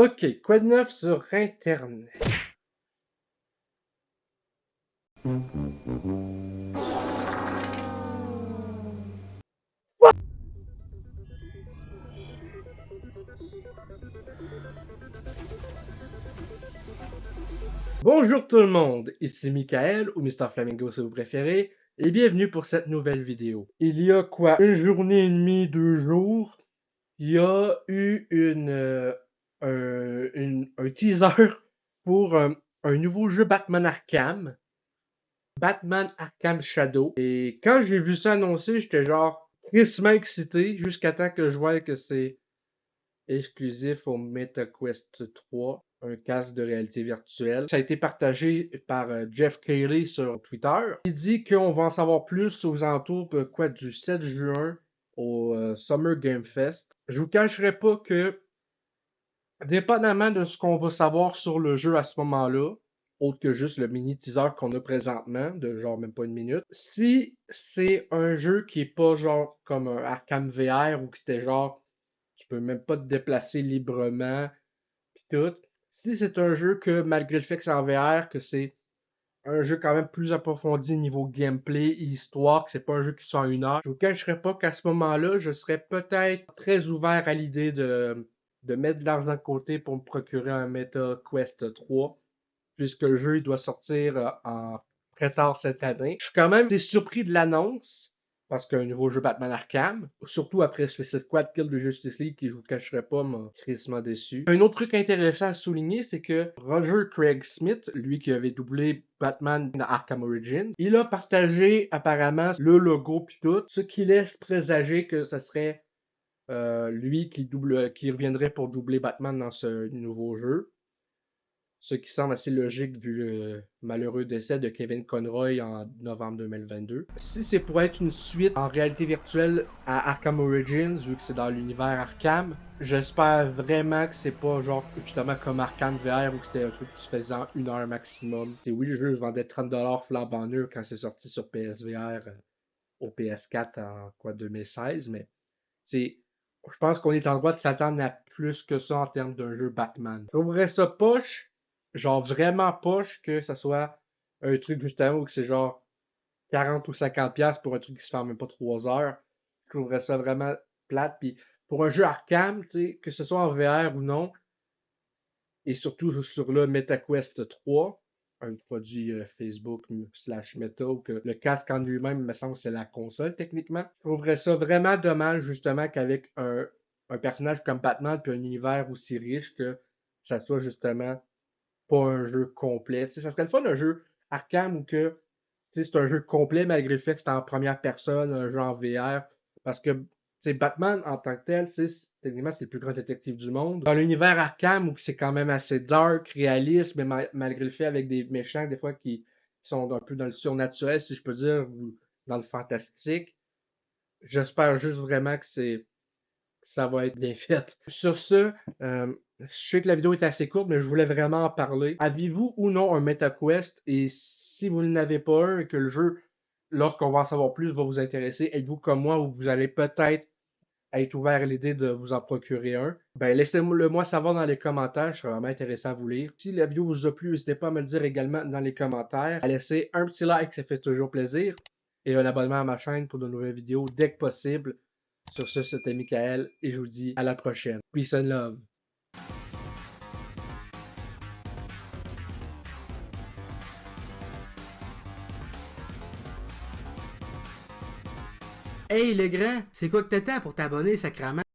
Ok, quoi de neuf sur Internet? Bonjour tout le monde, ici Michael ou Mr. Flamingo si vous préférez, et bienvenue pour cette nouvelle vidéo. Il y a quoi, une journée et demie, 2 jours, il y a eu un teaser pour un nouveau jeu Batman Arkham, Batman Arkham Shadow. Et quand j'ai vu ça annoncé, j'étais genre crissement excité jusqu'à temps que je vois que c'est exclusif au MetaQuest 3, un casque de réalité virtuelle. Ça a été partagé par Jeff Keighley sur Twitter. Il dit qu'on va en savoir plus aux alentours du 7 juin au Summer Game Fest. Je vous cacherai pas que, dépendamment de ce qu'on va savoir sur le jeu à ce moment-là, autre que juste le mini teaser qu'on a présentement, de genre même pas une minute, si c'est un jeu qui est pas genre comme un Arkham VR ou que c'était genre tu peux même pas te déplacer librement, pis tout. Si c'est un jeu que, malgré le fait que c'est en VR, que c'est un jeu quand même plus approfondi niveau gameplay, histoire, que c'est pas un jeu qui sort en 1 heure, je vous cacherai pas qu'à ce moment-là, je serais peut-être très ouvert à l'idée de mettre de l'argent de côté pour me procurer un Meta Quest 3, puisque le jeu il doit sortir en très tard cette année. Je suis quand même surpris de l'annonce, parce qu'un nouveau jeu Batman Arkham, surtout après Suicide Squad Kill de Justice League, qui je vous cacherai pas, m'a crissement déçu. Un autre truc intéressant à souligner, c'est que Roger Craig Smith, lui qui avait doublé Batman dans Arkham Origins, il a partagé apparemment le logo pis tout, ce qui laisse présager que ce serait lui qui reviendrait pour doubler Batman dans ce nouveau jeu. Ce qui semble assez logique vu le malheureux décès de Kevin Conroy en novembre 2022. Si c'est pour être une suite en réalité virtuelle à Arkham Origins, vu que c'est dans l'univers Arkham, j'espère vraiment que c'est pas genre justement comme Arkham VR où c'était un truc qui se faisait en 1 heure maximum. C'est oui, le jeu se vendait 30$ flambant neuf quand c'est sorti sur PSVR au PS4 en 2016, mais c'est je pense qu'on est en droit de s'attendre à plus que ça en termes d'un jeu Batman. Je trouverais ça poche, genre vraiment poche que ça soit un truc justement où c'est genre 40 ou 50$ pour un truc qui se fait en même pas 3 heures. Je trouverais ça vraiment plate. Puis pour un jeu Arkham, tu sais, que ce soit en VR ou non, et surtout sur le MetaQuest 3, un produit Facebook slash Meta, ou que le casque en lui-même, me semble, c'est la console techniquement. Je trouverais ça vraiment dommage justement qu'avec un personnage comme Batman puis un univers aussi riche que ça soit justement pas un jeu complet. Tu sais, ça serait le fun un jeu Arkham ou que tu sais, c'est un jeu complet malgré le fait que c'est en première personne, un jeu en VR. Parce que c'est Batman en tant que tel, tu sais, techniquement c'est le plus grand détective du monde. Dans l'univers Arkham où c'est quand même assez dark, réaliste, mais malgré le fait avec des méchants des fois qui sont un peu dans le surnaturel, si je peux dire, ou dans le fantastique, j'espère juste vraiment que ça va être bien fait. Sur ce, je sais que la vidéo est assez courte, mais je voulais vraiment en parler. Avez-vous ou non un MetaQuest? Et si vous n'avez pas un et que le jeu, lorsqu'on va en savoir plus, va vous intéresser, êtes-vous comme moi ou vous allez peut-être être ouvert à l'idée de vous en procurer un? Ben, laissez-le moi savoir dans les commentaires, je serais vraiment intéressé à vous lire. Si la vidéo vous a plu, n'hésitez pas à me le dire également dans les commentaires, à laisser un petit like, ça fait toujours plaisir, et un abonnement à ma chaîne pour de nouvelles vidéos dès que possible. Sur ce, c'était Michael et je vous dis à la prochaine. Peace and love. Hey le grand, c'est quoi que t'attends pour t'abonner, sacrément?